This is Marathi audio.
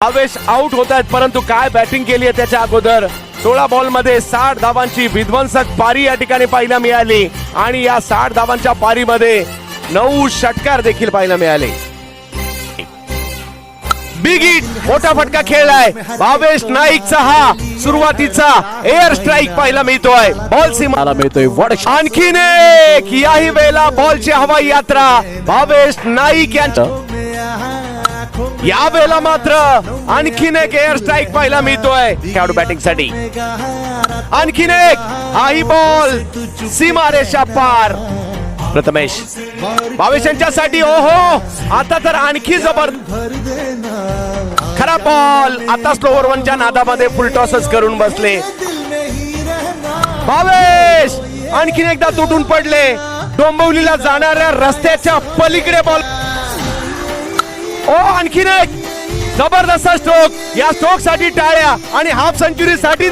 भावेश आउट होत आहेत, परंतु काय बॅटिंग केली आहे त्याच्या अगोदर. 16 बॉल मध्ये 60 धावांची विध्वंसक पारी या ठिकाणी पाहायला मिळाली आणि या 60 धावांच्या पारीमध्ये 9 षटकार देखील पाहायला मिळाले. बिग हिट, मोठा फटका खेळलाय भावेश नाईकचा. हा सुरुवातीचा एअर स्ट्राईक पाहायला मिळतोय. बॉल सीमाला मिळतोय. आणखीन एक, याही वेळेला बॉलची हवाई यात्रा भावेश नाईक यांच्या. या वेळेला मात्र आणखीन एक एअर स्ट्राईक पाहायला मिळतोय खेळाडू बॅटिंग साठी. आणखीन एक, हाही बॉल सीमारेषा पार. प्रथमेश भावेश यांच्यासाठी. ओहो, आता तर आणखी जबर खरा बॉल. आता स्लोवर वनच्या नादामध्ये फुल टॉसच करून बसले भावेश. आणखीन एकदा तुटून पडले. डोंबिवलीला जाणाऱ्या रस्त्याच्या पलीकडे बॉल. ओ, आणखीन एक जबरदस्त स्ट्रोक. या स्ट्रोक साठी टाळ्या आणि हाफ सेंचुरी साठी